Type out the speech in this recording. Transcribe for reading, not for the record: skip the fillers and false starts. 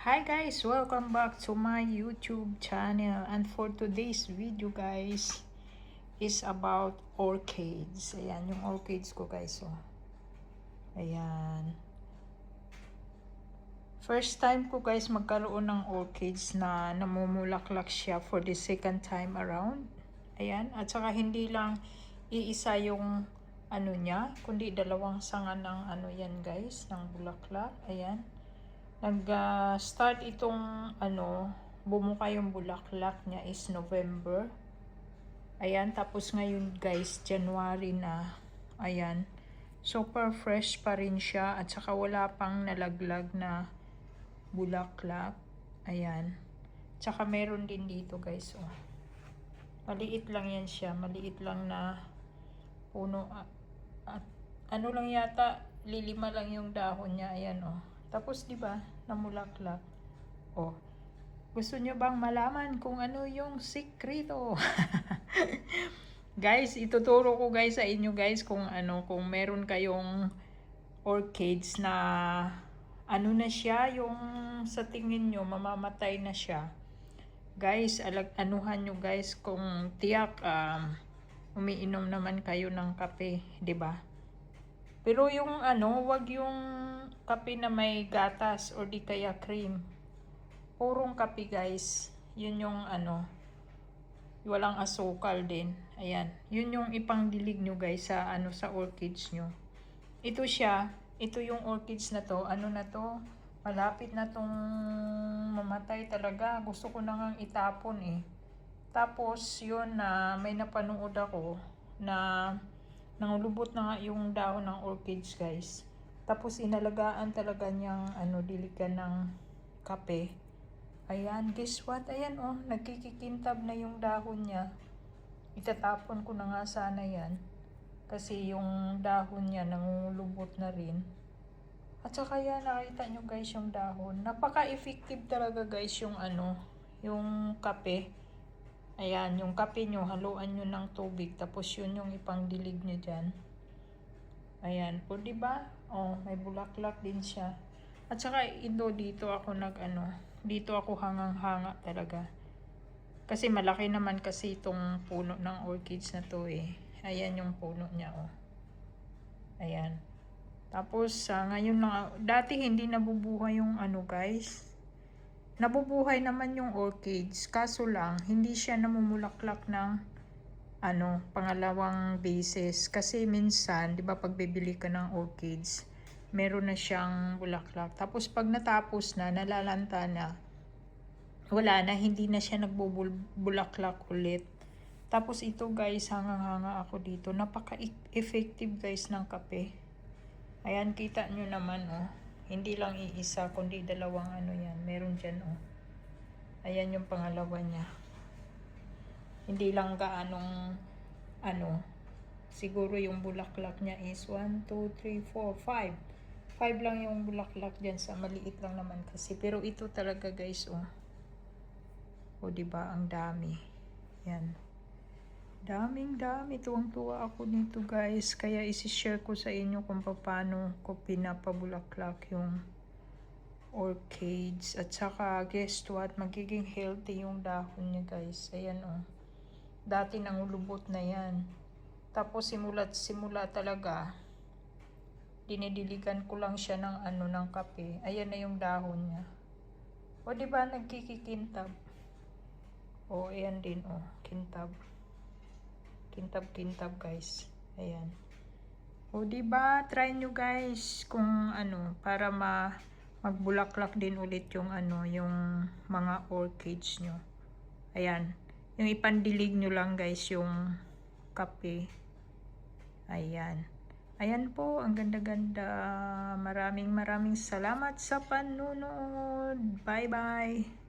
Hi guys, welcome back to my YouTube channel, and for today's video guys is about orchids. Ayan yung orchids ko guys, oh. Ayan. First time ko guys magkaroon ng orchids na namumulaklak siya for the second time around. Ayan, at saka hindi lang iisa yung ano niya, kundi dalawang sanga ng ano yan guys, ng bulaklak. Ayan. Nag-start itong bumuka yung bulaklak niya is November. Ayan, tapos ngayon guys, January na. Ayan, super fresh pa rin siya at saka wala pang nalaglag na bulaklak. Ayan. Tsaka meron din dito guys, oh. Maliit lang yan siya, maliit lang na puno at ano lang yata, lilima lang yung dahon niya. Ayan, oh. Tapos di ba, namulaklak. Oh. Gusto nyo bang malaman kung ano yung sikreto? Guys, ituturo ko guys sa inyo guys kung meron kayong orchids na na siya, yung sa tingin nyo mamamatay na siya. Guys, anuhan nyo guys kung tiyak umiinom naman kayo ng kape, 'di ba? Pero yung wag yung kape na may gatas or di kaya cream. Purong kape guys. Yun yung walang asukal din. Ayan. Yun yung ipangdilig nyo guys sa sa orchids nyo. Ito siya. Ito yung orchids na to. Na to? Malapit na tong mamatay talaga. Gusto ko na ngang itapon eh. Tapos yun na may napanood ako na nangulubot na nga yung dahon ng orchids guys. Tapos inalagaan talaga niyang diligan ng kape. Ayan, guess what? Ayan oh, nagkikikintab na yung dahon niya. Itatapon ko na nga sana yan. Kasi yung dahon niya nangulubot na rin. At saka yan, nakita nyo guys yung dahon. Napaka-effective talaga guys yung yung kape. Ayan, yung kape nyo, haluan nyo ng tubig, tapos yun yung ipangdilig nyo dyan. Ayan, po diba? Oh, may bulaklak din siya. At saka dito ako dito ako hangang-hanga talaga. Kasi malaki naman kasi itong puno ng orchids na to eh. Ayan yung puno niya, oh. Ayan. Tapos, ngayon lang, dati hindi nabubuhay yung guys. Nabubuhay naman yung orchids, kaso lang hindi siya namumulaklak ng pangalawang beses kasi minsan 'di ba pag bibili ka ng orchids meron na siyang bulaklak, tapos pag natapos na nalalanta na, wala na, hindi na siya nagbubulaklak ulit. Tapos ito guys, hangang-hanga ako dito, napaka-effective guys ng kape. Ayan, kita nyo naman oh. Hindi lang iisa, kundi dalawang yan. Meron dyan, oh. Ayan yung pangalawa niya. Hindi lang gaanong, siguro yung bulaklak niya is 1, 2, 3, 4, 5. 5 lang yung bulaklak dyan sa maliit lang naman kasi. Pero ito talaga guys, oh. O, diba? Ang dami. Yan. Daming-dami. Tuwang-tuwa ako nito guys. Kaya isi-share ko sa inyo kung paano ko pinapabulaklak yung orchids. At saka guess what? Magiging healthy yung dahon niya guys. Ayan oh. Dati nangulubot na yan. Tapos simula talaga. Dinidiligan ko lang siya ng ng kape. Ayan na yung dahon niya. O diba nagkikikintab? O ayan din oh. Kintab. Kintab guys. Ayan. O diba, try nyo guys kung para magbulaklak din ulit yung yung mga orchids nyo. Ayan. Yung ipandilig nyo lang guys yung kape. Ayan. Ayan po, ang ganda-ganda. Maraming salamat sa panunod. Bye-bye.